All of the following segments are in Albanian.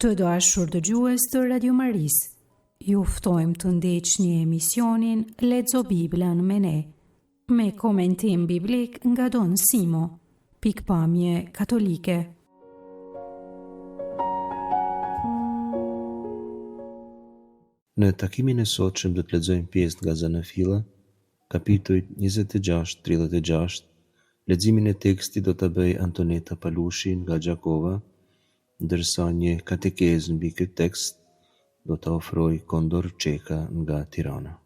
Të dashur dëgjues të Radio Maris, ju ftojmë të ndjeqni emisionin Lexo Biblën me ne, me komentim biblik nga Don Simo, pikpamje katolike. Në takimin e sotshëm do të lexojmë pjesë nga Zanafilla, kapitujt 26-36. Leximin e tekstit do ta bëj Antoneta Palushi nga Gjakova, ndërsa një katekezë mbi këtë tekst do ta ofroj Kondor Çeka nga Tirana.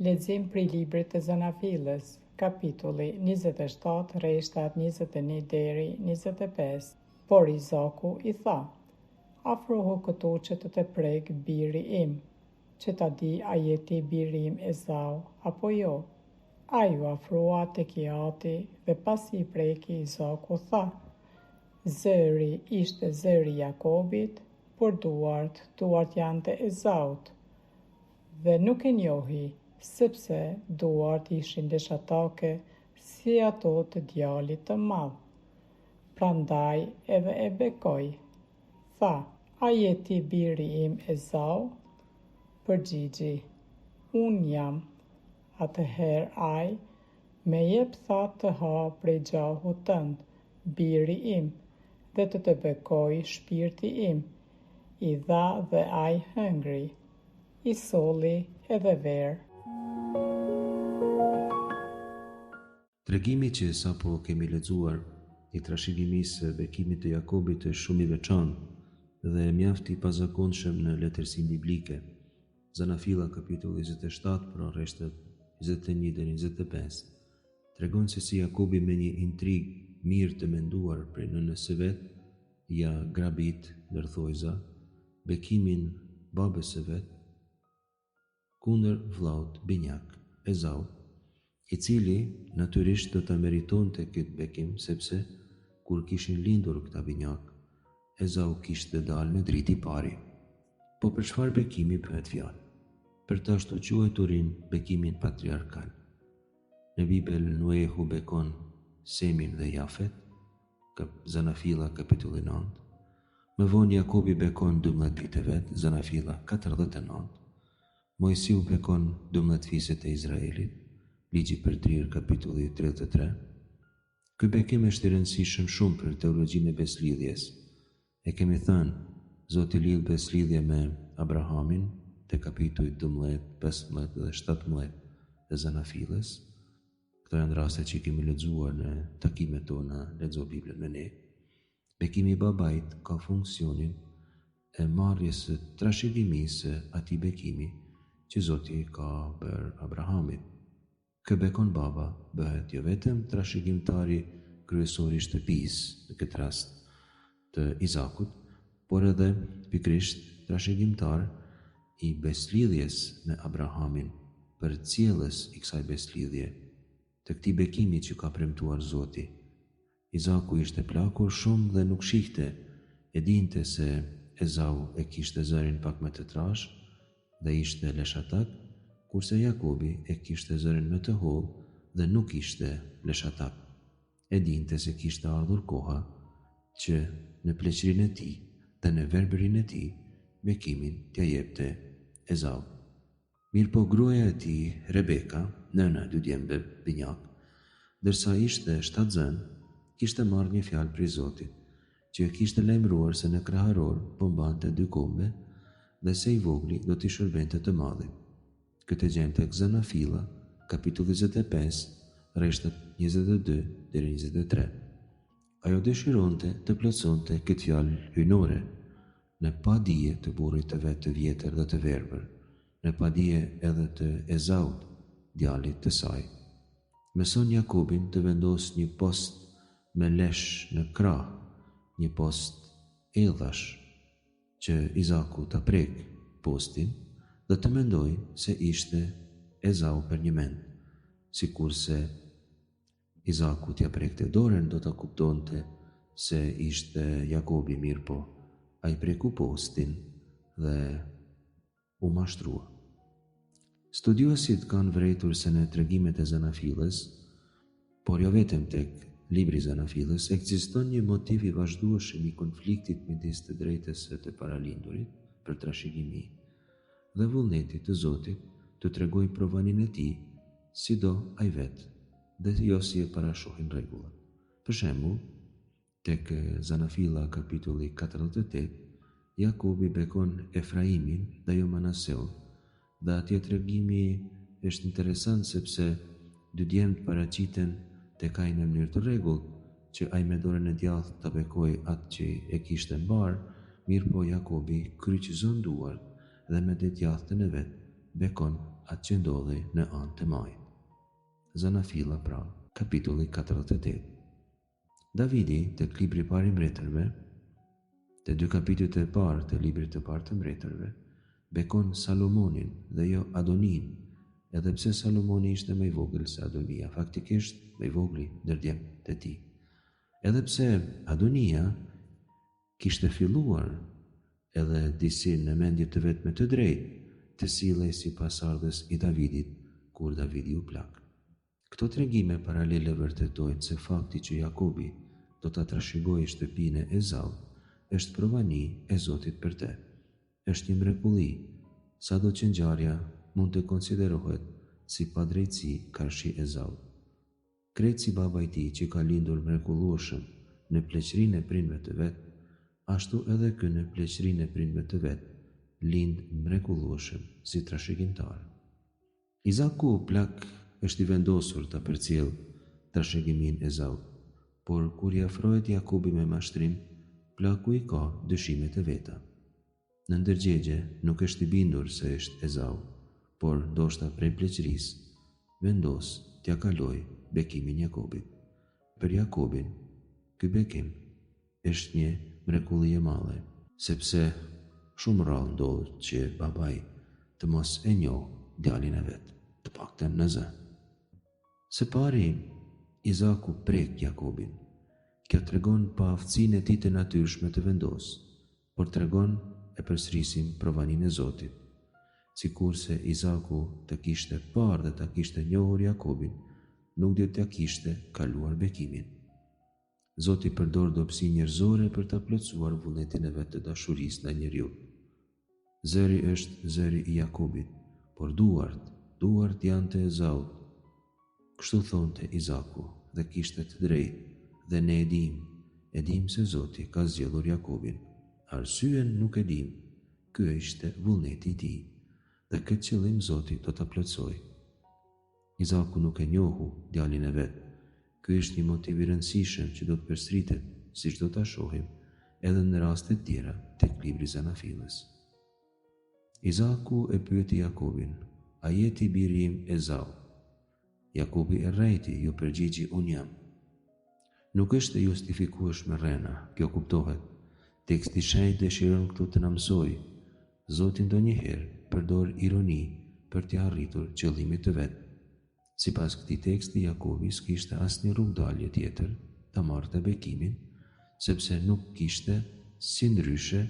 Lexim prej librit të Zanafilës, kapitulli 27, rreshtat 21 deri 25. Por Izaku i tha: "Afrohu këtu që të prek biri im, që ta di a jeti biri im Ezau apo jo." A ju afrua tek Ati dhe pasi I preki Izaku tha: "Zëri ishte zëri Jakobit, por duart janë të Ezaut." Dhe nuk e njohi, sepse duart ishin leshatake si ato të djalit të madh. Prandaj edhe e bekoi. Tha: "A jeti biri im Ezau?" Përgjigji: "Unë jam." Atëherë ai me jep tha të ha prej gjahut tënd, biri im, dhe të bekoj shpirti im. I dha dhe ai hëngri. I solli edhe verë. Tregimi që sapo kemi lexuar I trashëgimisë së bekimit të Jakobit është shumë I veçantë dhe mjaft I pazakonshëm në letërsinë biblike. Zanafilla kapitulli 27 pra rreshtet 21 deri 25 tregon se si Jakobi me një intrigë mirë të menduar prej nënës së vet ja grabit ndërthojza bekimin babës së vet kundër vllaut binjak Ezau, I cili natyrisht do ta meritonte këtë bekim sepse kur kishin lindur këta binjak, Ezau kishte dalë në dritë I pari. Po për çfarë bekimi bëhet fjalë? Për të ashtu quajturin bekimin patriarkal. Në Bibël Noehu bekon Semin dhe Jafet, Zanafilla kapitulli 9. Më vonë Jakobi bekon 12 vite vet, Zanafilla 49. Mojsiu bekon 12 fiset e Izraelit, Ligji për Trir kapitulli 33. Ky bekim është I rëndësishëm shumë për teologjinë e beslidhjes. E kemi thënë, Zoti lidh beslidhje me Abrahamin te kapitujt 12, 15 dhe 17 të Zanafilës. Këto janë raste që kemi lexuar në takimet tona Lexo Biblën me ne. Bekimi I babait ka funksionin e marrjes së trashëgimisë së atij bekimi që Zoti ka bërë Abrahamit. Kë bekon baba bëhet jo vetëm trashëgimtari kryesor I shtëpisë, në këtë rast të Izakut, por edhe pikrisht trashëgimtar I beslidhjes me Abrahamin për cilës I kësaj beslidhje, të këtij bekimi që ka premtuar Zoti. Izaku ishte plakur shumë dhe nuk shihte, e dinte se Ezau e kishte zërin pak më të trash dhe ishte leshatak, kurse Jakobi e kishte zërin më të hollë dhe nuk ishte leshatak. E dinte se kishte ardhur koha që në pleqërinë e tij dhe në verbërinë e tij bekimin t'ia jepte Ezau. Mirë po gruaja e tij, Rebeka, nëna dy djembe binjak, dërsa ishte shtatzën, kishte marrë një fjalë prej Zotit, që e kishte lajmëruar se në kraharor po mbante 2 kombe dhe se I vogli do t'i shërbente të madhin. Këtë gjem tek Zanafilla, kapitulli 25, rreshtet 22 deri 23. Ajo dëshironte të plotësonte këtë fjalë hyjnore në padije të burrit të vet të vjetër dhe të verbër, në padije edhe të Ezaut, djalit të saj. Mëson Jakobin të vendos një post me lesh në krah, një post edhash, që Izaku ta prek postin dhe të mendoj se ishte Ezau për një mend, sikurse Izaku t'ia prekte dorën do ta kuptonte se ishte Jakobi, mirë po ai preku postin dhe u mashtrua. Studiuesit kanë vërejtur se në tregimet e Zanafilës, por jo vetëm tek libri Zanafilës ekziston një motiv i vazhdueshëm i konfliktit midis të drejtës së të paralindurit për trashëgimi dhe vullnetit të Zotit të tregojë provanin e tij, sido ai vetë, dhe jo si e parashohin rregullat. Për shembull, tek Zanafila kapitulli 48, Jakobi bekon Efraimin dhe jo Manaseun, dhe atje tregimi është interesant sepse dy djemt paraqiten tek ai në mënyrë të rregullt, që ai me dorën e djathtë ta bekoi atë që e kishte mbar, mirë po Jakobi kryqëzon duart dhe me të djathtën e vet bekon atë që ndodhi në anë të majt. Zanafila pra, kapitulli 48. Davidi, tek libri i parë i mbretërve, te dy kapitujt e parë të librit të parë të mbretërve, bekon Salomonin dhe jo Adonin, edhe pse Salomoni ishte më i vogël se Adonia, faktikisht më i vogël ndër djemtë e tij. Edhe pse Adonia kishte filluar edhe disi në mendje të vet me të drejtë të sillej si pasardhës i Davidit kur Davidi u plak. Këto tregime paralele vërtetojnë se fakti që Jakobi do ta trashëgojë shtëpinë e Ezaut është provani e Zotit për te. Është një mrekulli, sado që ngjarja mund të konsiderohet si padrejtësi karshi Ezaut. Krejt si baba i tij që ka lindur mrekullueshëm në pleqërinë e prindve të vet, ashtu edhe ky në pleqërinë e prindve të vet lind mrekullueshëm si trashëgimtar. Izaku plak është i vendosur ta përcjell trashëgimin e Ezaut, por kur i afrohet Jakobi me mashtrim, plaku i ka dyshimet e veta. Në ndërgjegje nuk është i bindur se është Ezau, por ndoshta prej pleqërisë vendos t'ja kaloj bekimin Jakobit. Për Jakobin, ky bekim është një mrekulli e madhe, sepse shumë rrallë ndodh që babai të mos e njoh djalin e vet, të paktën në zë. Së pari, Izaku prek Jakobin. Kjo tregon pa aftësinë e tij të natyrshme të vendos, por tregon e përsërisim provanin e Zotit. Sikurse Izaku të kishte parë dhe të kishte njohur Jakobin, nuk do të kishte kaluar bekimin. Zoti përdor dobësi njerëzore për ta plotësuar vullnetin e vet të dashurisë ndaj njeriu. Zëri është zëri i Jakobit, por duart janë të Ezaut. Kështu thonte Izaku dhe kishte të drejtë, dhe ne e dim se Zoti ka zgjedhur Jakobin. Arsyen nuk e dim, ky ishte vullneti i tij, dhe këtë qëllim Zoti do ta plotësoj. Izaku nuk e njohu djalin e vet. Ky është një motiv i rëndësishëm që do të përsëritet, siç do ta shohim edhe në raste të tjera tek libri Zanafilës. Izaku e pyeti Jakobin: "A je ti biri im Ezau?" Jakobi e rrejti, ju përgjigji: "Unë jam." Nuk është e justifikueshme rrena, kjo kuptohet. Teksti shenjtë dëshiron këtu të na mësojë. Zoti ndonjëherë përdor ironi për t'i arritur qëllimit të vet. Sipas këtij teksti, Jakobi s'kishte asnjë rrugdalje tjetër ta marrte bekimin, sepse nuk kishte si ndryshe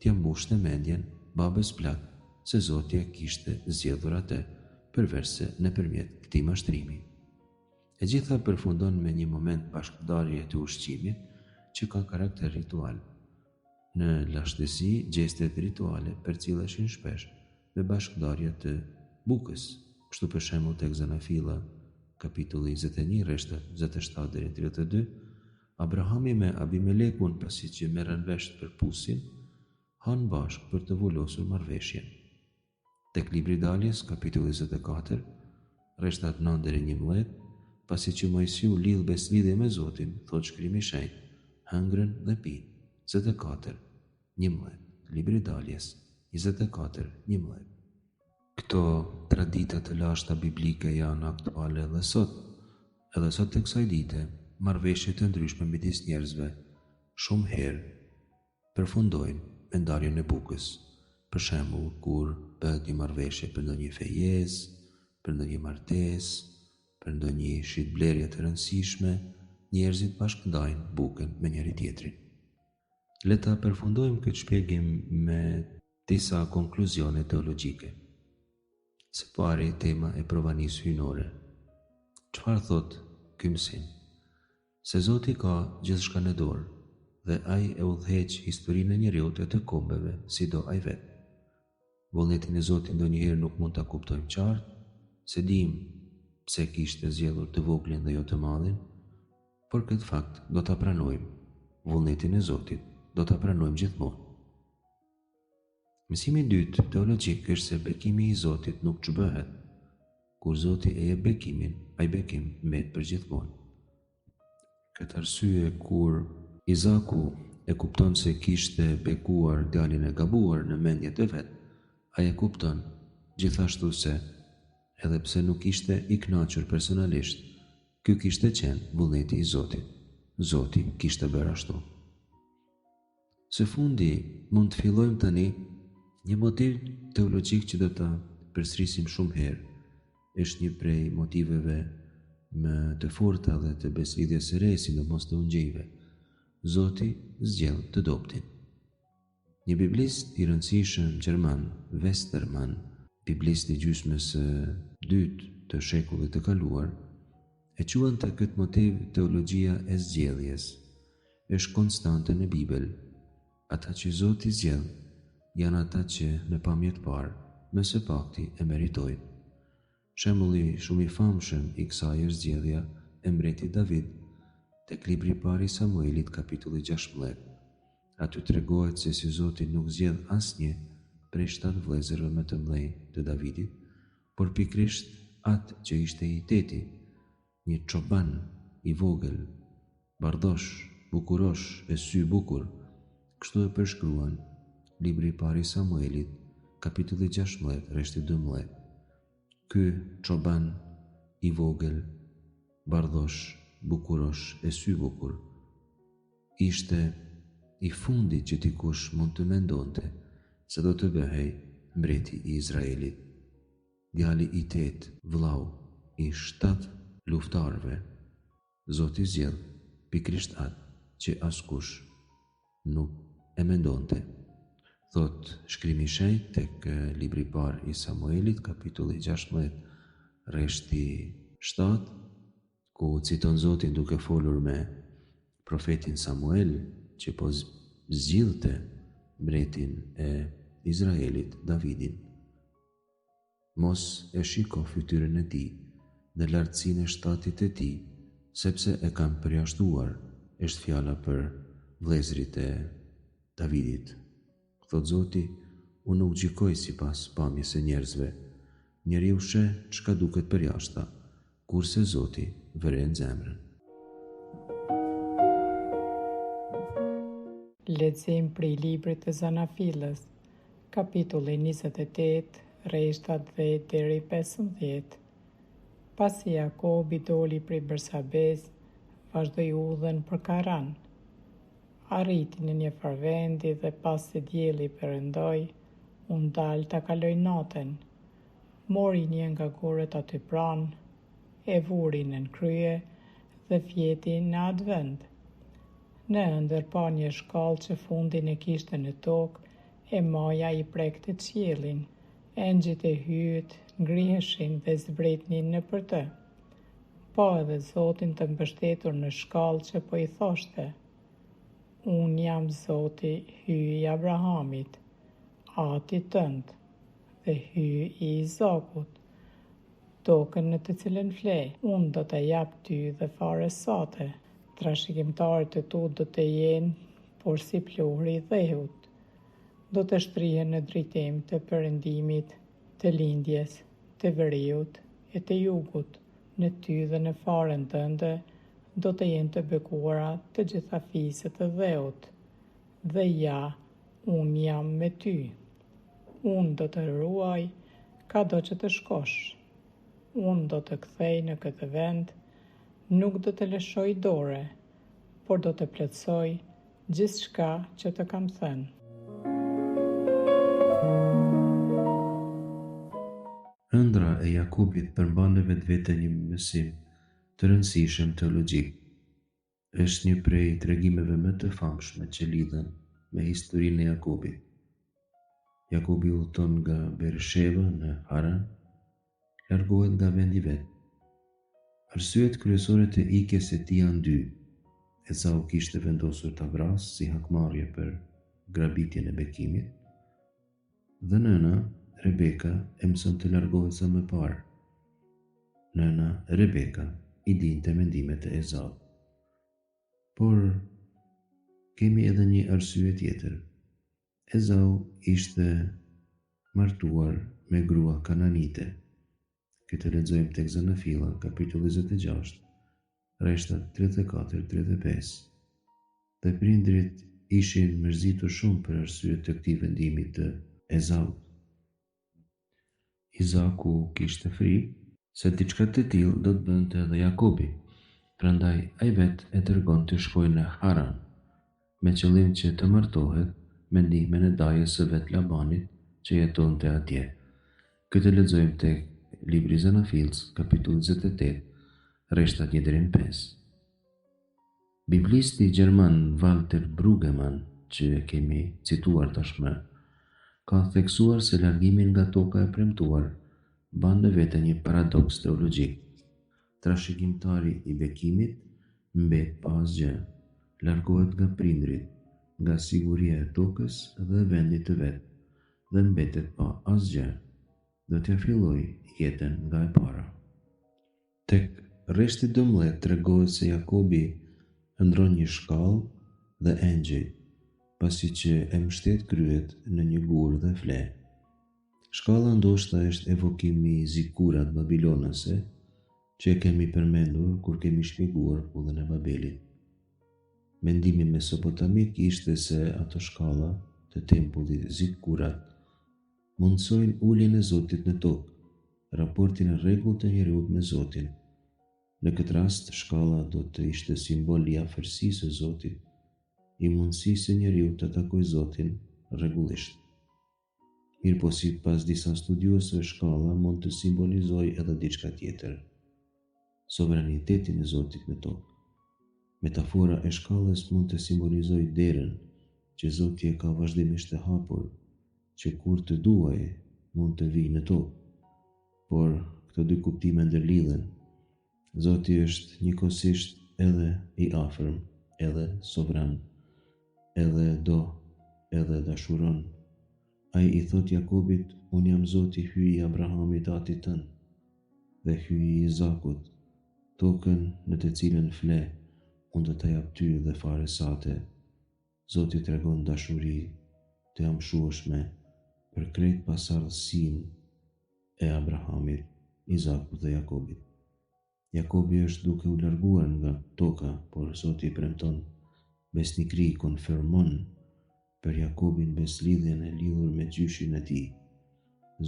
t'ia mbushte mendjen babës plak se Zoti e kishte zgjedhur atë, përveç se nëpërmjet këtij mashtrimi. E gjitha përfundon me një moment bashkëdarje të ushqimit që ka karakter ritual. Në lashtësi, gjestet rituale përcilleshin shpesh me bashkëdarje të bukës. Kështu për shembull tek Zanafila, kapitulli 21, rreshtat 27 deri 32, Abrahami me Abimelekun, pasi që merren vesh për pusin, han bashkë për të vullosur marrëveshjen. Tek libri Daljes, kapitulli 24, rreshtat 9 deri 11, pasi që Mojsiu lidh beslidhje me Zotin, thot shkrimi i shenjtë, hëngrën dhe pinë. 24:11, libri Daljes 24:11. Këto tradita të lashta biblike janë aktuale edhe sot tek kësaj dite, marrëveshje të ndryshme midis njerëzve shumë herë përfundojnë me ndarjen e bukës. Për shembull, kur bëhet një marrëveshje për ndonjë fejesë, për ndonjë martesë, për ndonjë shitblerje të rëndësishme, njerëzit bashkëndajnë bukën me njëri tjetrin. Le ta përfundojmë këtë shpjegim me disa konkluzione teologjike. Së pari, tema e provanisë hyjnore. Çfarë thot ky mësim? se Zoti ka gjithçka në dorë dhe ai e udhëheq historinë e njerëzit e të kombeve sido ai vetë. Vullnetin e Zotit ndonjëherë nuk mund ta kuptojmë qartë, se dim pse kishte zgjedhur të voglin dhe jo të madhin, por këtë fakt do ta pranojmë. Vullnetin e Zotit do ta pranojmë gjithmonë. Mësimi i dytë teologjik është se bekimi i Zotit nuk çbëhet. Kur Zoti e jep bekimin, ai bekim mbet për gjithmonë. Këtë arsye kur Izaku e kupton se kishte bekuar djalin e gabuar në mendjet e vet, ai e kupton gjithashtu se edhe pse nuk ishte i kënaqur personalisht, ky kishte qenë vullneti i Zotit. Zoti kishte bërë ashtu. Së fundi mund të fillojmë tani një motiv teologjik që do ta përsërisim shumë herë. Është një prej motiveve më të forta dhe të beslidhjes së re, sidomos të ungjijve. Zoti zgjell të dobtin. Një biblist i rëndësishëm gjerman, Westermann, biblist i gjysmës së dytë të shekullit të kaluar, e quante këtë motiv teologjia e zgjedhjes. Është konstante në Bibël. Ata që Zoti zgjell janë ata që në pamje të parë, më së pakti e meritojnë. Shembulli shumë i famshëm i kësaj është zgjedhja e mbretit David tek libri i parë i Samuelit, kapitulli 16. Aty tregohet se si Zoti nuk zgjedh asnjë prej 7 vëllezërve më të mëdhenj të Davidit, por pikërisht atë që ishte i teti, një çoban i vogël, bardhosh, bukurosh e sy bukur. Kështu e përshkruan libri i parë i Samuelit, kapitulli 16, rreshti 12. Ky çoban i vogël, bardhosh, bukurosh e sy bukur ishte i fundit që dikush mund të mendonte se do të bëhej mbreti i Izraelit. Djali i 8, vllau i 7 luftarëve. Zoti zgjell pikërisht atë që askush nuk e mendonte. Thot shkrimi i shenjtë tek libri i parë i Samuelit, kapitulli 16, rreshti 7, ku citon Zotin duke folur me profetin Samuel, që po zgjidhte mbretin e Izraelit, Davidin. Mos e shiko fytyrën e tij në lartësinë e shtatit të tij, sepse e kam përjashtuar, është fjala për vëllezërit e Davidit. Thot Zoti, unë nuk gjykoj sipas pamjes së njerëzve. Njeriu sheh çka duket përjashta, kurse Zoti vëren zemrën. Lexim prej librit të Zanafilës, kapitulli 28, rreshtat 10 deri 15. Pasi Jakobi doli prej Bersabes, vazhdoi udhën për Karan. Arriti në një farvendi dhe pasi dielli perëndoi, u dal ta kaloj natën. Mori një nga goret aty pranë, e vuri nën krye dhe fjeti në atë vend. Në ëndër pa një shkallë që fundin e kishte në tokë, e maja i prekte qiellin. Engjëjt e hyjet ngriheshin dhe zbretnin nëpër të. Pa edhe Zotin të mbështetur në shkallë që po i thoshte: Unë jam Zoti, hyj i Abrahamit, ati tënd, dhe hyj i Izakut. Tokën në të cilën fle, unë do të jap ty dhe fares sate. Trashëgimtarët e tu do të jenë, por si pluhuri i dhehut. Do të shtrihen në drejtim të perëndimit, të lindjes, të veriut e të jugut. Në ty dhe në faren tënde do të jenë të bekuara të gjitha fiset të dheut. Dhe ja, unë jam me ty. Unë do të ruaj kado që të shkosh. Unë do të kthej në këtë vend, nuk do të lëshoj dore, por do të plotësoj gjithçka që të kam thënë. Ëndra e Jakubit përmban në vetvete një mësim të rëndësishëm teologjik. Është një prej tregimeve më të famshme që lidhen me historinë e Jakubit. Jakubi udhton nga Bersheva në Haran, largohet nga vendi vet. Arsyet kryesore të ikjes së tij janë dy: Esau kishte vendosur ta vrasë si hakmarrje për grabitjen e bekimit, dhe nëna Rebeka e mëson të largohet sa më parë. Nëna Rebeka i dinte mendimet e Esau. Por kemi edhe një arsye tjetër. Esau ishte martuar me grua kananite. Këtë lexojmë tek Zanafilla, kapitulli 26, rreshtat 34-35. Dhe prindrit ishin mërzitur shumë për arsye të këtij vendimi të Esaut. Izaku kishte frikë se diçka të tillë do të bënte edhe Jakobi. Prandaj ai vetë e dërgon të shkojë në Haran, me qëllim që të martohet me ndihmën e dajës së vet Labanit që jetonte atje. Këtë lexojmë tek libri Zanafilës, kapitulli 28, rreshtat 1-5. Biblisti gjerman Walter Brueggemann, që kemi cituar tashmë, ka theksuar se largimin nga toka e premtuar ban në vete një paradoks teologjik. Trashëgimtari i bekimit mbet pa asgjë, largohet nga prindrit, nga siguria e tokës dhe vendit të vet, dhe mbetet pa asgjë, do t'ja filloj jetën nga e para. Tek rreshti 12 tregohet se Jakobi ndron një shkallë dhe engjëj, pasi që e mbështet kryet në një gur dhe fle. Shkalla ndoshta është evokimi i zikurat babilonase që e kemi përmendur kur kemi shpjeguar Kullën e Babelit. Mendimi mesopotamik ishte se ato shkalla të tempullit zikurat mundsojnë uljen e Zotit në tokë, raportin e rregullt të njerëzit me Zotin. Në këtë rast, shkalla do të ishte simbol i afërsisë së Zotit, i mundësisë së njeriu të takojë Zotin rregullisht. Mirëpo sipas disa studiuesve, shkalla mund të simbolizojë edhe diçka tjetër, sovranitetin e Zotit në tokë. Metafora e shkallës mund të simbolizojë derën që Zoti e ka vazhdimisht të hapur, që kur të duaj mund të vijë në tokë. Por këto dy kuptime ndërlidhen. Zoti është njëkohësisht edhe i afërm, edhe sovran, edhe do, edhe dashuron. Ai i thot Jakobit, unë jam Zoti, hyj i Abrahamit atit tënd, dhe hyj i Izakut, tokën në të cilën fle, unë do të jap ty dhe fares sate. Zoti tregon dashuri të amshueshme për krejt pasardhësinë e Abrahamit, Izakut dhe Jakobit. Jakobi është duke u larguar nga toka, por Zoti premton besnikëri, konfirmon për Jakobin beslidhjen e lidhur me gjyshin e tij.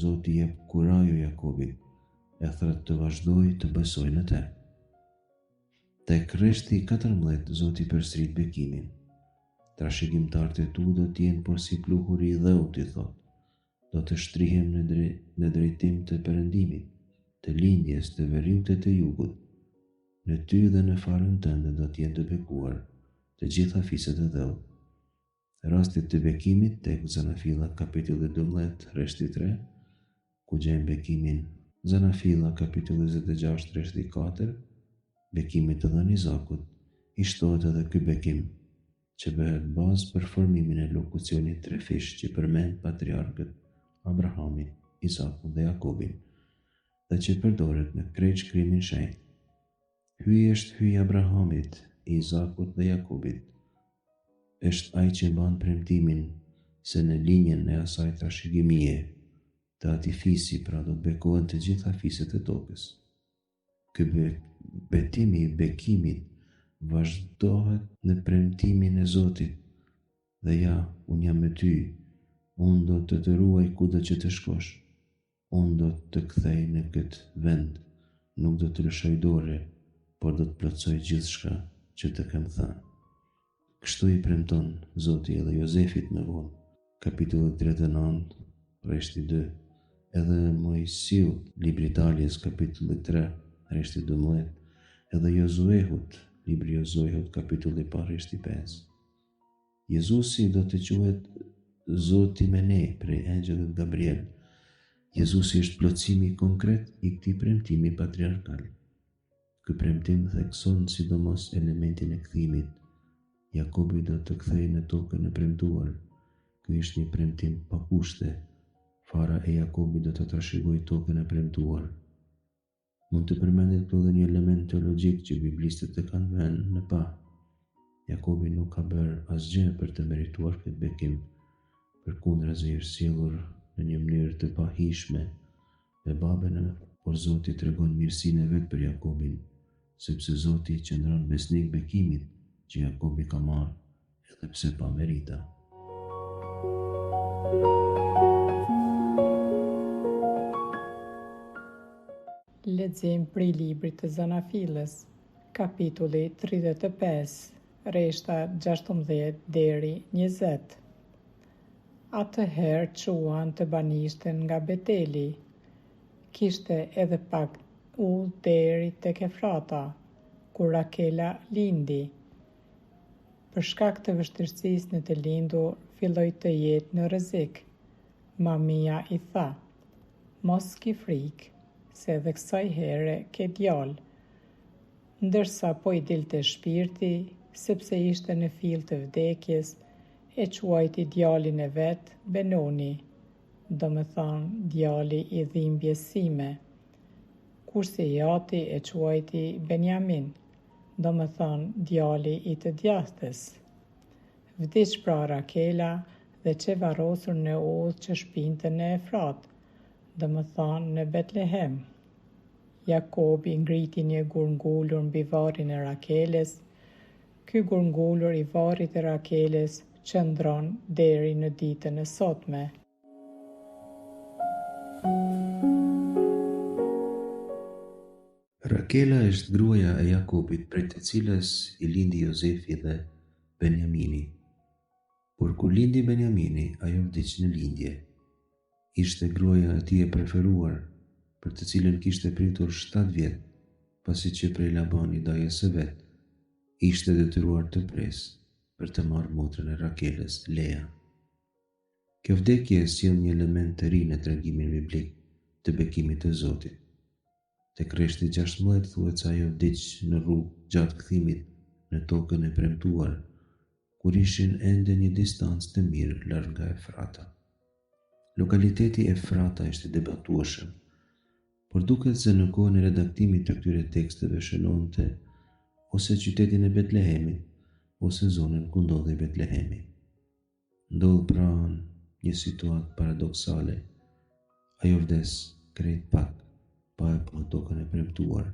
Zoti jep kurajo Jakobit, e thret të vazhdoj të besojë në te. Tek rreshti 14, Zoti përsërit bekimin. Trashëgimtarët e tu do t'jenë por si pluhuri i dheut, i thot. Do të shtrihem në drejtim të perëndimit, të lindjes, të veriut e të jugut. Në ty dhe në farën tënde do t'jenë të bekuar të gjitha fiset e dheut. Rastit të bekimit tek Zanafilla kapitulli 12 rreshti 3, ku gjejmë bekimin. Zanafilla kapitulli 26 rreshti 4, bekimit të dhënë Izakut, i shtohet edhe ky bekim, që bëhet bazë për formimin e lokucionit trefish që përmend patriarkët Abrahamin, Izakun dhe Jakobin, dhe që përdoret në krejt shkrimin shenjtë. Hyj është hyj Abrahamit, Izakut dhe Jakobit. Është ai që mban premtimin se në linjën e asaj trashëgimie të atij fisi, pra do të bekohen të gjitha fiset e tokës. Ky betimi i bekimit vazhdohet në premtimin e Zotit, dhe ja, unë jam me ty, unë do të ruaj kudo që të shkosh, unë do të kthej në këtë vend, nuk do të lëshoj dore, por do të plotësoj gjithçka që të kem thënë. Kështu i premton Zoti edhe Jozefit në vonë, kapitulli 39, rreshti 2, edhe Mojsiut, libri Daljes, kapitulli 3, rreshti 12, edhe Jozuehut, libri Jozuehut, kapitulli 1, rreshti 5. Jezusi do të quhet Zoti me ne prej engjëllit Gabriel. Jezusi është plotësimi konkret i këtij premtimi patriarkal. Ky premtim thekson sidomos elementin e kthimit Jakobi do të kthej në tokën e premtuar. Ky ishte një premtim pa kushte. Fara e Jakobit do të trashëgojë tokën e premtuar. Mund të përmendet këtu edhe një element teologjik që biblistët e kanë vënë në pa. Jakobi nuk ka bërë asgjë për të merituar këtë bekim, përkundrazi është sjellur në një mënyrë të pahishme dhe babën, por Zoti tregon mirësinë e vet për Jakobin, sepse Zoti qëndron besnik bekimit që Jakobi ka marrë, edhe pse pa merita. Lexim prej librit të Zanafilës, kapitulli 35, rreshta 16 deri 20. Atëherë quan të banishten nga Beteli. Kishte edhe pak udhë deri tek Efrata, kur Rakela lindi. Për shkak të vështirësisë në të lindur, filloi të jetë në rrezik. Mamia i tha: "Mos ki frikë, se edhe kësaj here ke djalë." Ndërsa po i dilte shpirti, sepse ishte në fill të vdekjes, e quajti djalin e vet Benoni, do me thonë djali i dhimbjes sime. Kurse Jati e quajti Benjamin, do me thonë djali i të djathtës. Vdiq pra Rakela dhe që varrosur në udhë që shpinte në Efrat, do me thonë në Betlehem. Jakobi ngriti një gurgullur mbi varrin e Rakeles. Ky gurgullur i varrit të Rakeles qëndron deri në ditën e sotme. Rakela është gruaja e Jakobit, prej të cilës i lindi Jozefi dhe Benjamini. Por kur lindi Benjamini, ajo vdiq në lindje. Ishte gruaja e tij e preferuar, për të cilën kishte pritur 7 vjet, pasi që prej Labani dajes së vet, ishte detyruar të presë për të marrë motrën e Rakeles, Lea. Kjo vdekje sjell një element të ri në tregimin biblik të bekimit të Zotit. Tek rreshti 16 thuhet se ajo vdiq në rrugë gjatë kthimit në tokën e premtuar, kur ishin ende një distancë të mirë larg nga Efrata. Lokaliteti Efrata ishte debatueshëm, por duket se në kohën e redaktimit të këtyre teksteve shënonte ose qytetin e Betlehemit, ose zonën ku ndodhej Betlehemi. Ndodh pra një situatë paradoksale. Ajo vdes krejt pak, pa e pa tokën e premtuar,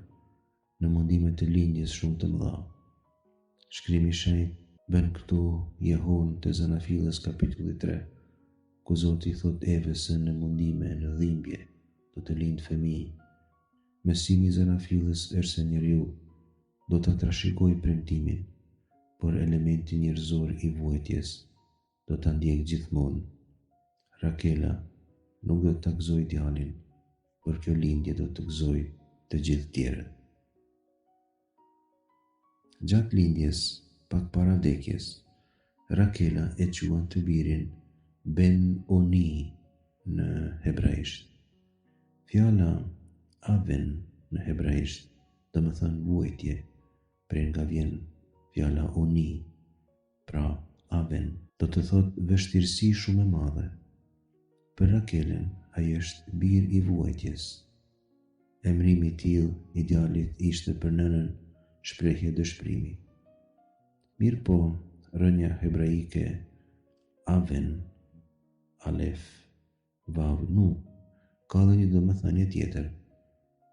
në mundime të lindjes shumë të mëdha. Shkrimi i Shenjtë bën këtu jehon të Zanafilës kapitulli 3, ku Zoti thot Evës se në mundime, në dhimbje, do të lindë fëmijë. Mësimi i Zanafilës është se njeriu do të trashëgojë premtimin, por elementi njerëzor i vuajtjes do ta ndjek gjithmonë. Rakela nuk do ta gëzojë djalin, por kjo lindje do të gëzojë të gjithë tjerët. Gjatë lindjes, pak para vdekjes, Rakela e quan të birin Ben-Oni në hebraisht. Fjala Aven në hebraisht do të thonë vuajtje, prej nga vjen fjala Oni, pra Aven do të thotë vështirësi shumë e madhe. Për Rakelen, ai është bir i vuajtjes. Emrimi i tillë i djalit ishte për nënën shprehje dëshpërimi. Mirë po, rënja hebraike Aven, Alef, Vav, Nun, ka dhe një domethënie tjetër,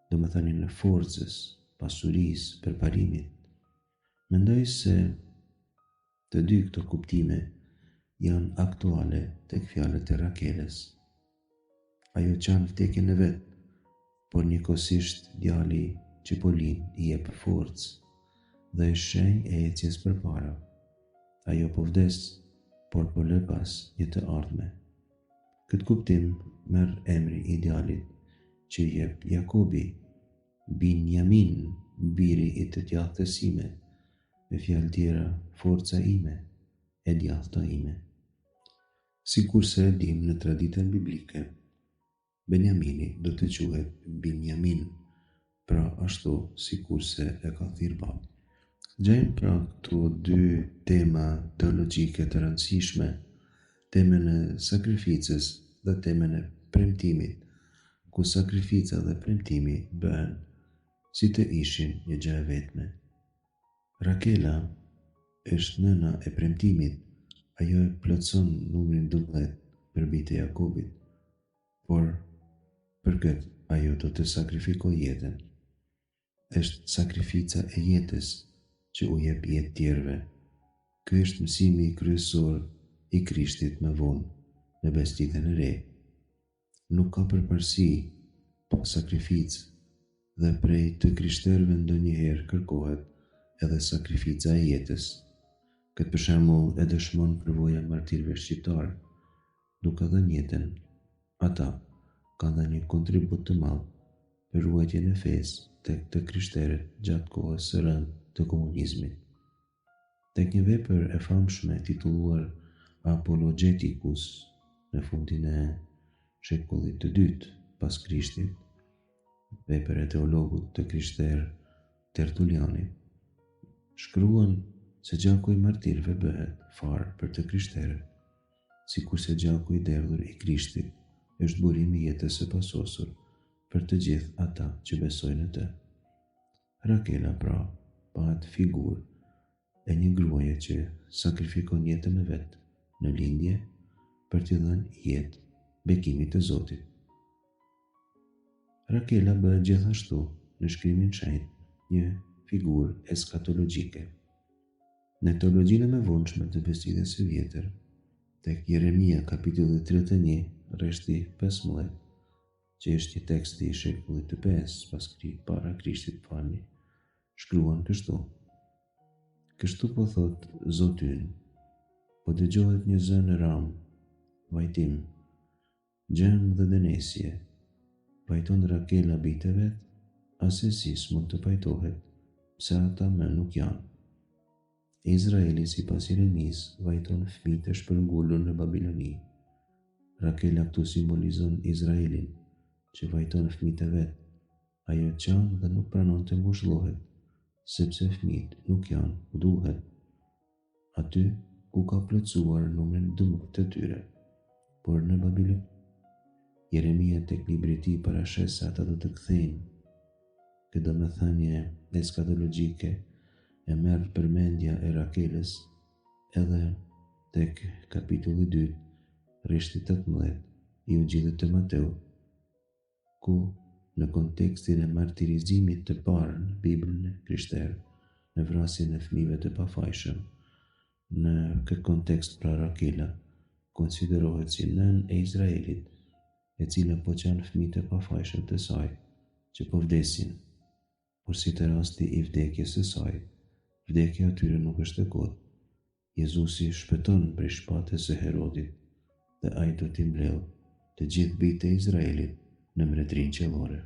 domethënien e forcës, pasurisë, përparimit. Mendoj se të dy këto kuptime janë aktuale tek fjalët e Rakeles. Ajo qanë vdekjen e vet, por njëkohësisht djali që po lind i jep forcë dhe është shenjë e ecjes përpara. Ajo po vdes, por po lë pas një të ardhme. Këtë kuptim merr emri i djalit që i jep Jakobi, Binjamin, biri i të djathtës ime, me fjalë tjera, forca ime, e djathta ime. Sikur se e dim në traditën biblike, Benjamini do të quhet Binjamin, pra ashtu sikur se e ka thirr bab. Gjejmë pra këtu dy tema teologjike të rëndësishme, temën e sakrificës dhe temën e premtimit, ku sakrifica dhe premtimi bëhen si të ishin një gjë e vetme. Rakela është nëna e premtimit, ajo e plotson numrin 12 për bijtë e Jakobit, por për këtë ajo do të sakrifikoj jetën. Është sakrifica e jetës që u jep jetë tjerëve. Ky është mësimi kryesor i Krishtit më vonë në Besnikën e re. Nuk ka përparësi pa sakrificë dhe prej të krishterëve ndonjëherë kërkohet edhe sakrifica e jetës. Këtë për shembull e dëshmon përvoja martirëve shqiptar, duke dhënë jetën. Ata kanë dhënë një kontribut të madh për ruajtjen e fesë tek të krishterët gjatë kohës së rëndë të komunizmit. Tek një vepër e famshme titulluar Apologeticus në fundin e shekullit të dytë pas Krishtit, vepër e teologut të krishterë Tertulianit, shkruan se gjaku i martirëve bëhet farë për të krishterët, sikurse gjaku i derdhur i Krishtit është burimi i jetës së pasosur për të gjithë ata që besojnë në të. Rakela pra pahet figurë e një gruaje që sakrifikon jetën e vet në lindje për t'i dhënë jetë bekimit të Zotit. Rakela bëhet gjithashtu në shkrimin shenjtë një figurë eskatologjike. Në teologjinë e mëvonshme të Besnikës së vjetër, tek Jeremia kapitulli 31, rreshti 15, që është një tekst i shekullit të 5 para Krishtit falni, shkruan kështu: Kështu po thot Zoti ynë, po dëgjohet një zë në Ram, vajtim, gjem dhe dënesje, vajton Rakela bijtë e vet, asesi s'mund të pajtohet, pse ata më nuk janë. Izraeli sipas Jeremis vajton fëmijë të shpërngulur në Babiloni. Rakela këtu simbolizon Izraelin, që vajton fëmijët e vet. Ajo qan dhe nuk pranon të ngushëllohet, sepse fëmijët nuk janë ku duhet, aty ku ka plotësuar numrin dëmut të tyre. Por në Babilon, Jeremia tek libri i tij parashes se ata do të kthejnë. Këtë domethënie eskatologjike e merr përmendja e Rakelës edhe tek kapitulli 2, rreshti 18 i Ungjillit të Mateut, ku në kontekstin e martirizimit të parë në Biblën e krishterë, në vrasjen e fëmijëve të pafajshëm, në këtë kontekst pra Rakela konsiderohet si nën e Izraelit, e cila po qan fëmijët e pafajshëm të saj, që po vdesin, por si të rasti i vdekjes së saj, vdekja atyre nuk është e kotë. Jezusi shpëton prej shpatës së Herodit dhe ai do t'i mbledhë të gjithë bijtë e Izraelit në mbretërinë qiellore.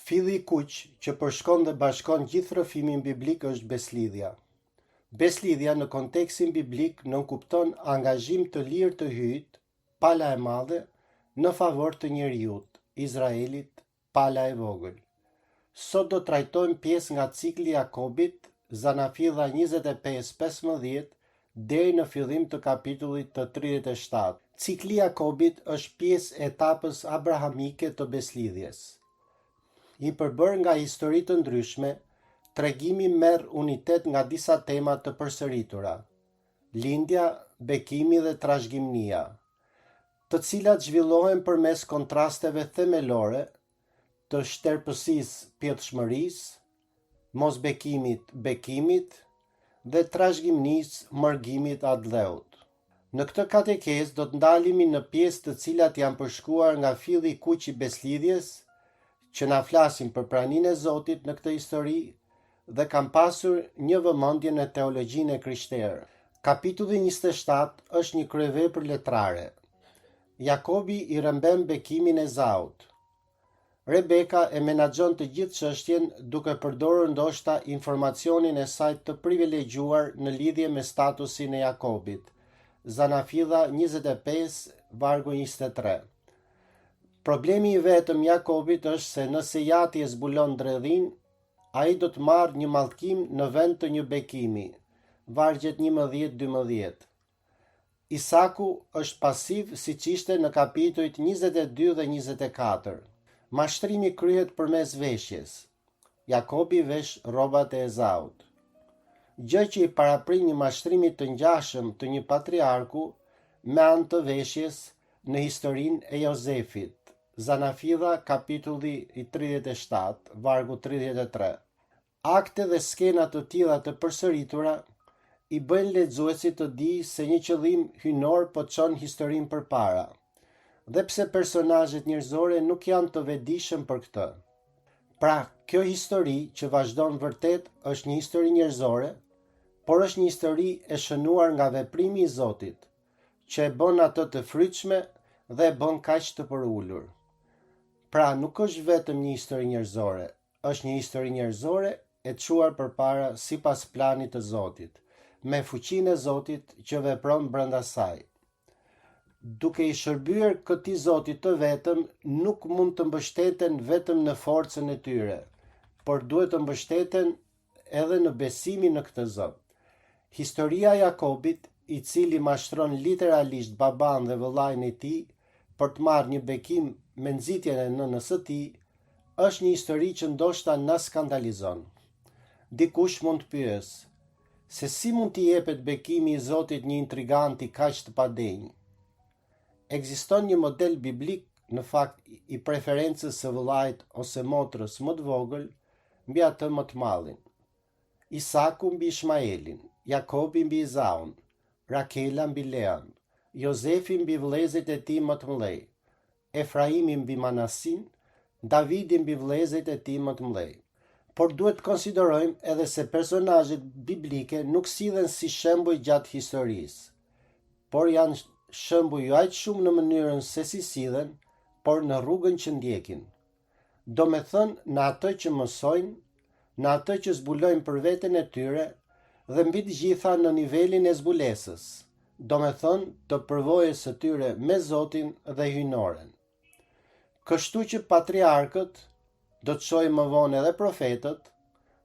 Filli i kuq që përshkon dhe bashkon gjithë rrëfimin biblik është beslidhja. Beslidhja në kontekstin biblik nënkupton angazhim të lirë të hyjt, pala e madhe, në favor të njeriut, Izraelit, pala e vogël. Sot do trajtojmë pjesë nga cikli i Jakobit, Zanafilla 25-15, deri në fillim të kapitullit të 37. Cikli i Jakobit është pjesë e etapës abrahamike të beslidhjes. I përbërë nga histori të ndryshme, tregimi merr unitet nga disa tema të përsëritura: lindja, bekimi dhe trashëgimnia, të cilat zhvillohen përmes kontrasteve themelore të shterpësisë, pjetëshmërisë, mosbekimit, bekimit dhe trashëgimnisë, mërgimit adleut. Në këtë katekesë do të ndalemi në pjesë të cilat janë përshkruar nga filli i kuq i beslidhjes, që na flasin për praninë e Zotit në këtë histori dhe kanë pasur një vëmendje në teologjinë e krishterë. Kapitulli 27 është një kryevepër letrare. Jakobi i rëmben bekimin e Esaut. Rebeka e menaxhon të gjithë çështjen duke përdorur ndoshta informacionin e saj të privilegjuar në lidhje me statusin e Jakobit. Zanafilla 25, vargu 23. Problemi i vetëm Jakobit është se nëse jati e zbulon dredhin, ai do të marrë një mallkim në vend të një bekimi. Vargjet 11-12. Isaku është pasiv siç ishte në kapitujt 22 dhe 24. Mashtrimi kryhet përmes veshjes. Jakobi vesh rrobat e Ezaut. Gjë që i paraprin një mashtrimi të ngjashëm të një patriarku me anë të veshjes në historinë e Jozefit. Zanafilla, kapitulli i 37, vargu 33. Akte dhe skena të tilla të përsëritura i bëjnë lexuesit të di se një qëllim hynor po çon historinë përpara, dhe pse personazhet njerëzore nuk janë të vetëdijshëm për këtë. Pra, kjo histori që vazhdon vërtet është një histori njerëzore, por është një histori e shënuar nga veprimi i Zotit, që e bën atë të frytshme dhe e bën kaq të përulur. Pra, nuk është vetëm një histori njerëzore, është një histori njerëzore e çuar përpara sipas planit të Zotit, me fuqinë e Zotit që vepron brenda saj. Duke i shërbyer këtij Zotit të vetëm, nuk mund të mbështeten vetëm në forcën e tyre, por duhet të mbështeten edhe në besimin në këtë Zot. Historia e Jakobit, i cili mashtron literalisht baban dhe vëllain e tij për të marrë një bekim me nxitjen e nënës së tij, është një histori që ndoshta na skandalizon. Dikush mund të pyes, se si mund t'i jepet bekimi i Zotit një intriganti kaq të padenj? Ekziston një model biblik, në fakt, i preferencës së vëllait ose motrës më të vogël mbi atë më të madhin. Isaku mbi Ishmaelin, Jakobi mbi Izaun, Rakela mbi Lean, Jozefi mbi vëllezërit e tij më të mëdhej, Efraimi mbi Manasin, Davidi mbi vëllezërit e tij më të mëdhej. Por duhet të konsiderojmë edhe se personazhet biblike nuk sillen si shembuj gjatë historisë, por janë shembuj jo aq shumë në mënyrën se si sillen, por në rrugën që ndjekin. Do me thënë në atë që mësojnë, në atë që zbulojnë për veten e tyre dhe mbi të gjitha në nivelin e zbulesës, do me thënë të përvojës së tyre me Zotin dhe hyjnoren. Kështu që patriarkët, do të shohim më vonë edhe profetët,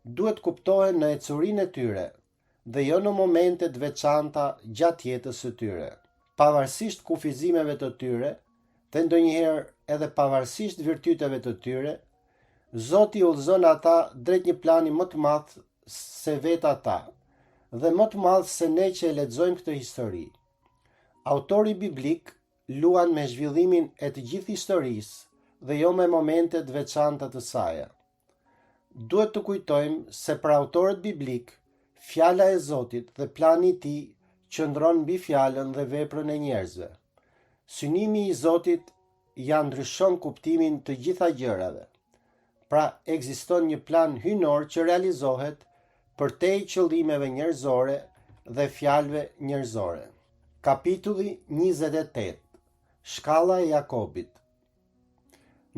duhet kuptohen në ecurinë e tyre dhe jo në momente të veçanta gjatë jetës së tyre. Pavarësisht kufizimeve të tyre dhe ndonjëherë edhe pavarësisht virtyteve të tyre, Zoti udhëzon ata drejt një plani më të madh se vetë ata dhe më të madh se ne që e lexojmë këtë histori. Autori biblik luan me zhvillimin e të gjithë historisë dhe jo me momentet të veçanta të saj. Duhet të kujtojmë se për autorët biblik, fjala e Zotit dhe plani i tij qëndron mbi fjalën dhe veprën e njerëzve. Synimi i Zotit ja ndryshon kuptimin të gjitha gjërave. Pra, ekziston një plan hyjnor që realizohet përtej qëllimeve njerëzore dhe fjalëve njerëzore. Kapitulli 28. Shkalla e Jakobit.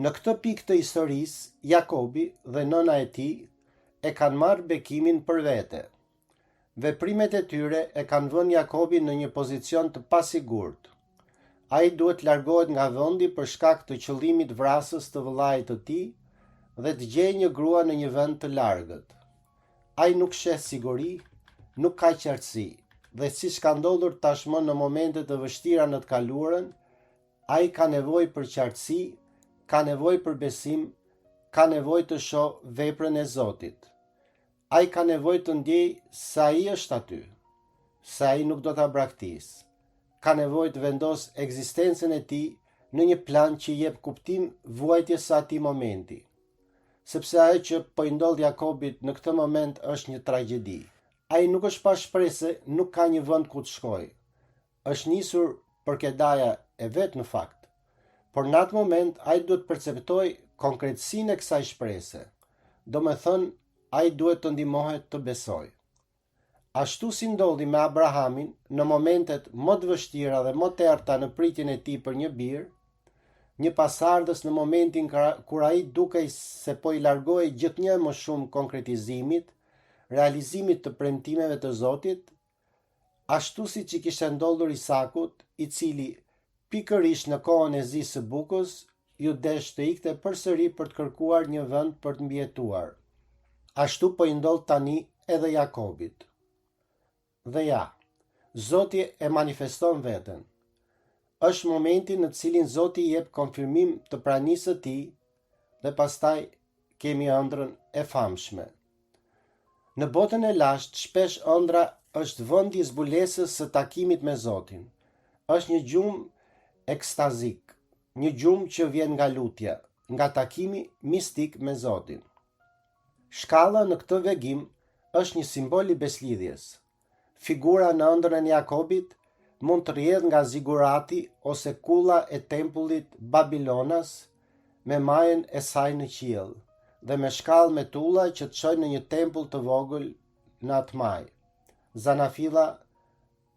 Në këtë pikë të historisë, Jakobi dhe nëna e tij e kanë marrë bekimin për vete. Veprimet e tyre e kanë vënë Jakobin në një pozicion të pasigurt. Ai duhet largohet nga vendi për shkak të qëllimit vrasës të vëllait të tij dhe të gjejë një grua në një vend të largët. Ai nuk sheh siguri, nuk ka qartësi, dhe siç ka ndodhur tashmë në momente të vështira në të kaluarën, ai ka nevojë për qartësi, ka nevojë për besim, ka nevojë të shohë veprën e Zotit. Ai ka nevojë të ndjejë se ai është aty, se ai nuk do ta braktisë. Ka nevojë të vendosë ekzistencën e tij në një plan që jep kuptim vuajtjes së atij momenti, sepse ajo që po i ndodh Jakobit në këtë moment është një tragjedi. Ai nuk është pa shpresë, nuk ka një vend ku të shkojë. Është nisur për kedaja e vet në fakt. Por në atë moment ai duhet perceptojë konkretësinë e kësaj shprese. Do me thënë, ai duhet të ndihmohet të besojë. Ashtu si ndodhi me Abrahamin në momentet më të vështira dhe më të errta në pritjen e tij për një birë, një pasardhës në momentin kur ai dukej se po i largohej gjithnjë më shumë konkretizimit, realizimit të premtimeve të Zotit, ashtu si që kishte ndodhur Isakut, i cili pikërisht në kohën e Zisë së Bukës ju desh të ikte përsëri për të kërkuar një vend për të mbijetuar. Ashtu po i ndodh tani edhe Jakobit. Dhe ja, Zoti e manifeston veten. Është momenti në cilin Zoti jep konfirmim të pranisë së tij dhe pastaj kemi ëndrrën e famshme. Në botën e lashtë, shpesh ëndra është vendi i zbulesës së takimit me Zotin. Është një gjumë ekstazik, një gjumë që vjen nga lutja, nga takimi mistik me Zotin. Shkalla në këtë vegim është një simbol i beslidhjes. Figura në ëndrrën e Jakobit mund të rrjedhë nga zigurati ose kulla e tempullit Babilonas me majën e saj në qiell dhe me shkallë me tulla që të çojnë në një tempull të vogël në atë maj. Zanafilla,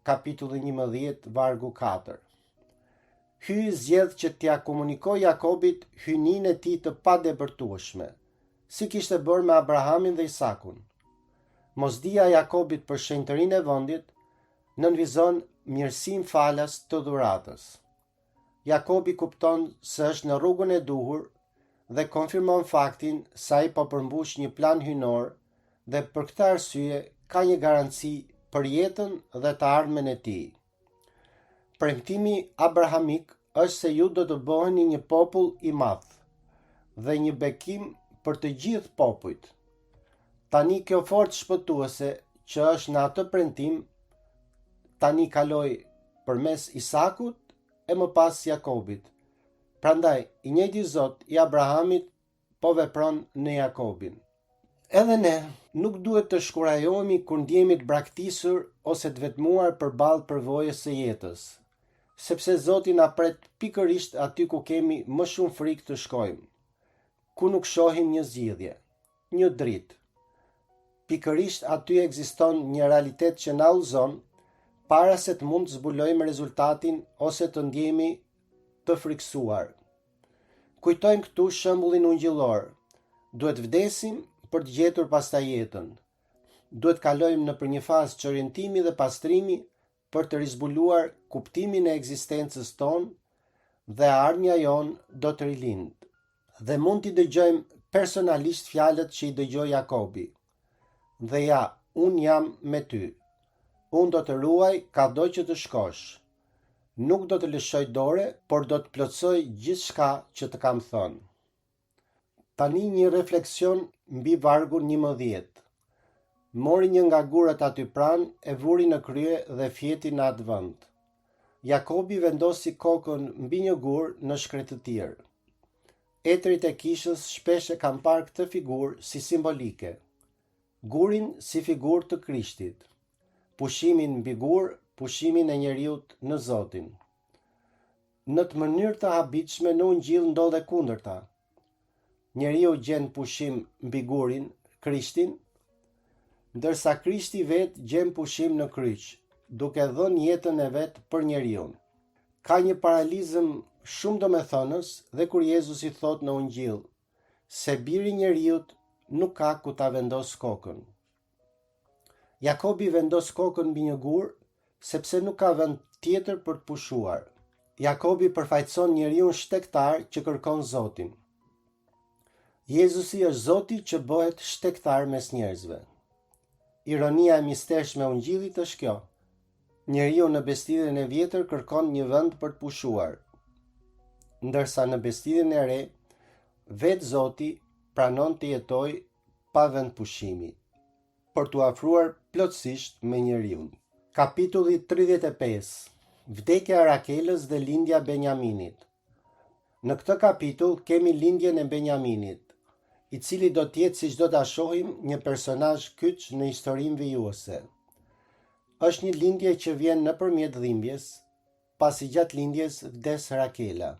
kapitulli 11, vargu 4. Hyi zgjedh që t'ia komunikoj Jakobit hyjninë e tij të padebërtueshme, si kishte bërë me Abrahamin dhe Isakun. Mosdia e Jakobit për shenjtërinë e vendit nënvizon mirësim falas të dhuratës. Jakobi kupton se është në rrugën e duhur dhe konfirmon faktin se ai po përmbush një plan hyjnor dhe për këtë arsye ka një garanci për jetën dhe të ardhmen e tij. Premtimi abrahamik është se ju do të bëheni një popull i madh dhe një bekim për të gjithë popujt. Tani kjo forcë shpëtuese që është në atë premtim tani kaloi përmes Isakut e më pas Jakobit. Prandaj, i njëjti Zot i Abrahamit po vepron në Jakobin. Edhe ne nuk duhet të shkurajohemi kur ndjehemi të braktisur ose të vetmuar përballë përvojës së jetës, sepse Zoti na pret pikërisht aty ku kemi më shumë frikë të shkojmë, ku nuk shohim një zgjidhje, një dritë. Pikërisht aty ekziston një realitet që na udhëzon para se të mund të zbulojmë rezultatin ose të ndjehemi të frikësuar. Kujtojmë këtu shembullin ungjillor. Duhet vdesim për të gjetur pastaj jetën. Duhet kalojmë nëpër një fazë çorientimi dhe pastrimi për të rizbuluar kuptimin e ekzistencës tonë dhe ardhmja jonë do të rilindë. Dhe mund t'i dëgjojmë personalisht fjalët që i dëgjoi Jakobi. Dhe ja, unë jam me ty. Unë do të ruaj kado që të shkosh. Nuk do të lëshoj dore, por do të plotësoj gjithçka që të kam thënë. Tani një refleksion mbi vargun 11. Mori një nga gurët aty pranë, e vuri në krye dhe fjeti në atë vend. Jakobi vendosi kokën mbi një gur në shkretëtir. Etrit e kishës shpesh e kanë parë këtë figurë si simbolike. Gurin si figurë të Krishtit. Pushimin mbi gur, pushimin e njeriut në Zotin. Në të mënyrë të habitshme në Ungjil ndodhe kundërta. Njeriu gjen pushim mbi gurin, Krishtin, ndërsa Krishti vet gjen pushim në kryq, duke dhënë jetën e vet për njeriun. Ka një paralizëm shumë domethënës dhe kur Jezus i thot në Ungjil se biri i njeriut nuk ka ku ta vendos kokën. Jakobi vendos kokën mbi një gur sepse nuk ka vend tjetër për të pushuar. Jakobi përfaqëson njeriun shtektar që kërkon Zotin. Jezusi është Zoti që bëhet shtektar mes njerëzve. Ironia e mistershme e Ungjillit është kjo. Njeriu në bestidhjen e vjetër kërkon një vend për të pushuar, ndërsa në bestidhjen e re, vetë Zoti pranon të jetojë pa vend pushimi, për t'u afruar plotësisht me njeriun. Kapitulli 35. Vdekja e Rakelës dhe lindja e Benjaminit. Në këtë kapitull kemi lindjen e Benjaminit, i cili do të jetë, siç do ta shohim, një personazh kyç në historinë vijuese. Është një lindje që vjen nëpërmjet dhimbjes, pasi gjatë lindjes vdes Rakela.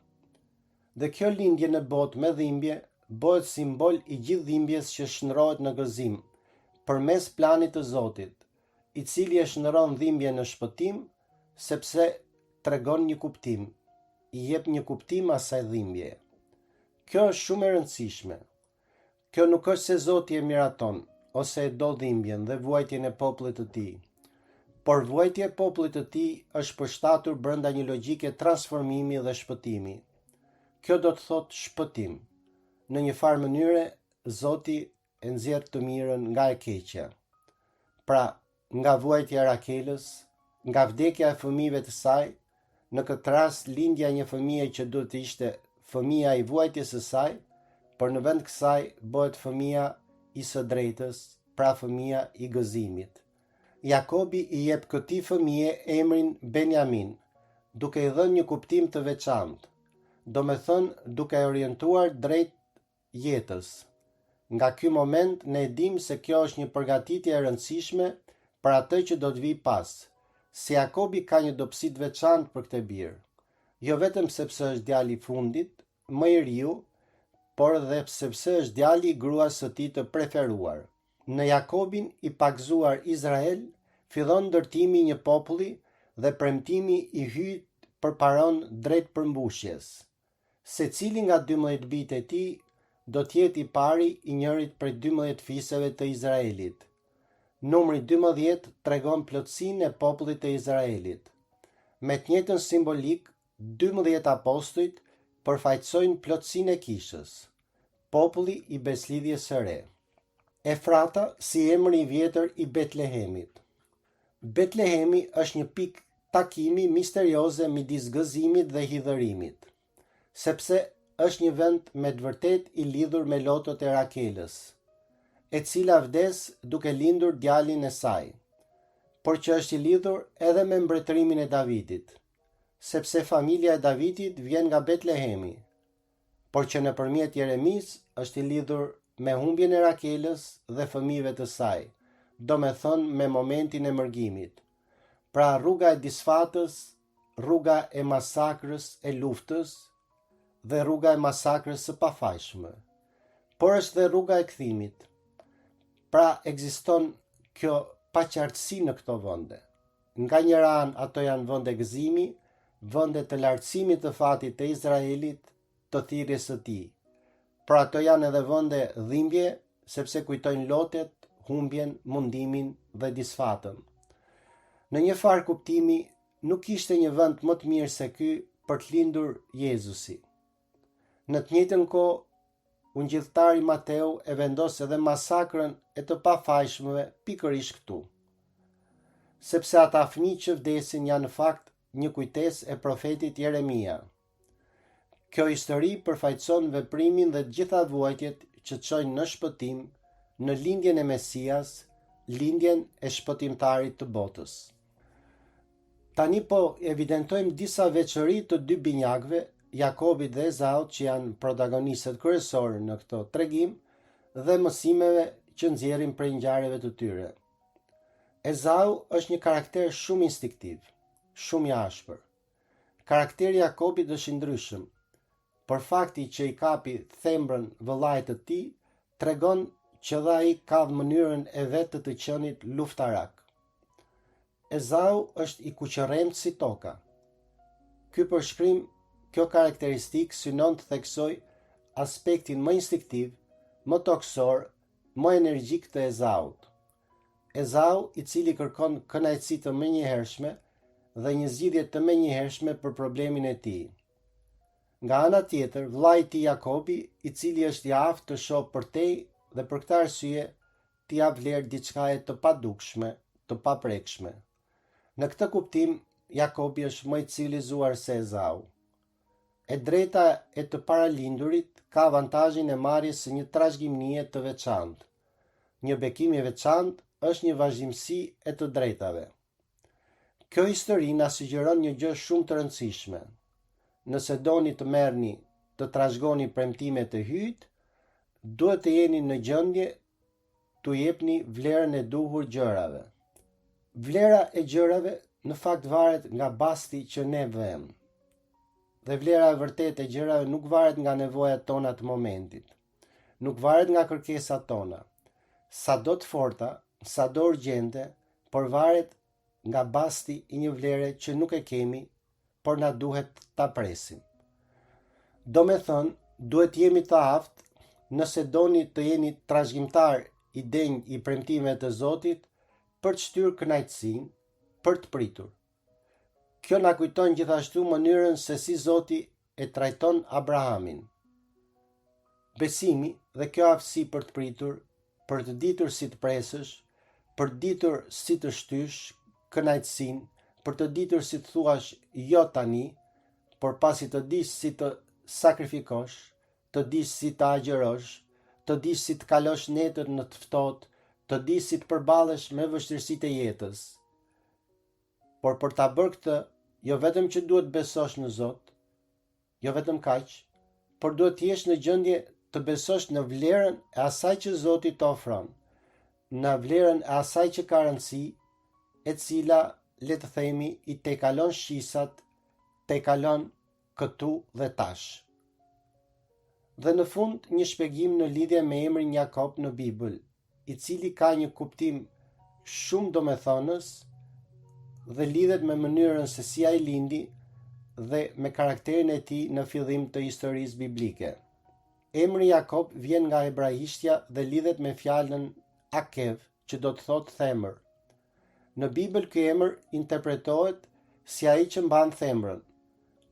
Dhe kjo lindje në botë me dhimbje bëhet simbol i gjithë dhimbjes që shndrohet në gëzim, përmes planit të Zotit, i cili e shndron dhimbjen në shpëtim, sepse tregon një kuptim, i jep një kuptim asaj dhimbje. Kjo është shumë e rëndësishme. Kjo nuk është se Zoti e miraton, ose e do dhimbjen dhe vuajtjen e popullit të tij, por vuajtja e popullit të tij është përshtatur brenda një logjike transformimi dhe shpëtimi. kjo do të thotë shpëtim. Në një farë mënyre, Zoti e nxjerr të mirën nga e keqja. Pra, nga vuajtja e Rakelës, nga vdekja e fëmijëve të saj, në këtë rast lindja një fëmije që duhet të ishte fëmija i vuajtjes së saj, por në vend kësaj bëhet fëmija i së drejtës, pra fëmija i gëzimit. Jakobi i jep këtij fëmije emrin Benjamin, duke i dhënë një kuptim të veçantë, domethënë duke orientuar drejt jetës. Nga ky moment ne e dim se kjo është një përgatitje e rëndësishme për atë që do të vijë pas. Se Jakobi ka një dobësi të veçantë për këtë birë, jo vetëm sepse është djali i fundit, më i riu, por edhe sepse është djali i gruas së tij të preferuar. Në Jakobin i pagzuar Izrael fillon ndërtimi i një populli dhe premtimi i hyjt përparon drejt përmbushjes. Secili nga 12 bijtë e tij do të jetë i pari i njërit prej 12 fisëve të Izraelit. Numri 12 tregon plotësinë e popullit të Izraelit. Me të njëjtën simbolik, 12 apostujt përfaqësojnë plotësinë e kishës, populli i beslidhjes së re. Efrata si emri i vjetër i Betlehemit. Betlehemi është një pikë takimi misterioze midis gëzimit dhe hidhërimit, sepse është një vend me të vërtet i lidhur me lotot e Rakelës, e cila vdes duke lindur djalin e saj, por që është i lidhur edhe me mbretërimin e Davidit, sepse familja e Davidit vjen nga Betlehemi, por që nëpërmjet Jeremis është i lidhur me humbjen e Rakelës dhe fëmijëve të saj, domethënë me momentin e mërgimit. Pra rruga e disfatës, rruga e masakrës e luftës dhe rruga e masakrës së pafajshme. Por është dhe rruga e kthimit. Pra ekziston kjo paqartësi në këto vende. Nga njëra anë ato janë vende gëzimi, vende të lartësimit të fatit të Izraelit, të thirrjes së tij. Por ato janë edhe vende dhimbje, sepse kujtojnë lotet, humbjen, mundimin dhe disfatën. Në një farë kuptimi, nuk ishte një vend më të mirë se ky për të lindur Jezusi. Në të njëjtën kohë, ungjilltari Mateu e vendos edhe masakrën e të pafajshmëve pikërisht këtu. Sepse ata fëmijë që vdesin janë në fakt një kujtesë e profetit Jeremia. Kjo histori përfaqëson veprimin dhe të gjitha vuajtjet që çojnë në shpëtim, në lindjen e Mesias, lindjen e shpëtimtarit të botës. Tani po evidentojmë disa veçori të dy binjakëve, Jakobit dhe Ezaut, që janë protagonistët kryesorë në këto tregim, dhe mësimeve që nxjerrin prej ngjarjeve të tyre. Ezau është një karakter shumë instiktiv, shumë i ashpër. Karakteri i Jakobit është i ndryshëm, por fakti që i kapi thembrën vëllait të tij tregon që dhe ai ka mënyrën e vetë të qenit luftarak. Ezau është i kuqërremtë si toka. Ky përshkrim, kjo karakteristik synon të theksoj aspektin më instiktiv, më toksor, më energjik të Ezaut. Ezau, i cili kërkon kënaqësi të menjëhershme dhe një zgjidhje të menjëhershme për problemin e tij. Nga ana tjetër, vllai i tij Jakobi, i cili është i aftë të shohë përtej dhe për këtë arsye t'i jap vlerë diçkaje të padukshme, të paprekshme. Në këtë kuptim, Jakobi është më i civilizuar se Ezau. E drejta e të paralindurit ka avantazhin e marrjes së një trashëgimie të veçantë. Një bekim i veçantë është një vazhdimsi e të drejtave. Kjo histori na sugjeron një gjë shumë të rëndësishme. Nëse doni të merrni të trashëgoni premtime të hyjt, duhet të jeni në gjendje t'u jepni vlerën e duhur gjërave. Vlera e gjërave në fakt varet nga basti që ne vëmë. Dhe vlera e vërtetë e gjërave nuk varet nga nevojat tona të momentit. Nuk varet nga kërkesat tona. Sado të forta, sado urgjente, por varet nga basti i një vlere që nuk e kemi, por na duhet ta presim. Do me thënë, duhet jemi të aftë nëse doni të jeni trashëgimtar i denj i premtimeve të Zotit për të shtyrë kënaqësinë, për të pritur. Kjo na kujton gjithashtu mënyrën se si Zoti e trajton Abrahamin. Besimi dhe kjo aftësi për të pritur, për të ditur si të presësh, për të ditur si të shtysh kënaqësinë, për të ditur si të thuash jo tani, por pasi të dish si të sakrifikosh, të dish si të agjërosh, të dish si të kalosh netën në të ftohtë, të dish si të përballesh me vështirësitë e jetës. Por për ta bërë këtë, jo vetëm që duhet besosh në Zot, jo vetëm kaq, por duhet të jesh në gjendje të besosh në vlerën e asaj që Zoti të ofron, në vlerën e asaj që ka rëndësi, e cila, le të themi, i tejkalon shqisat, tejkalon këtu dhe tash. Dhe në fund një shpjegim në lidhje me emrin Jakob në Bibël, i cili ka një kuptim shumë domethënës dhe lidhet me mënyrën se si ai lindi dhe me karakterin e tij në fillim të historisë biblike. Emri Jakob vjen nga hebraishtja dhe lidhet me fjalën Akev, që do të thotë themër. Në Bibël ky emër interpretohet si ai që mban themrën,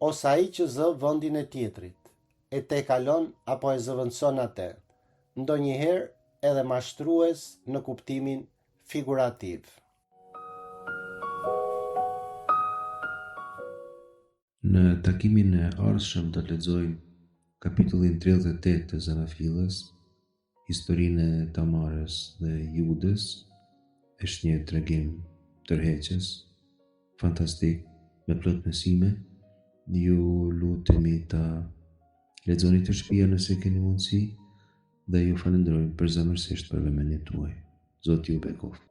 ose ai që zë vendin e tjetrit, e tejkalon apo e zëvendëson atë, ndonjëherë edhe mashtrues në kuptimin figurativ. Në takimin e ardhshëm do të lexojmë kapitullin 38 të Zanafilës, historinë e Tamarës dhe Judës. Është një tregim tërheqës, fantastik, me plot mësime. Ju lutemi ta lexoni të shtëpia nëse keni mundësi dhe ju falenderojmë përzemërsisht për vëmendjen tuaj. Zoti ju bekoft.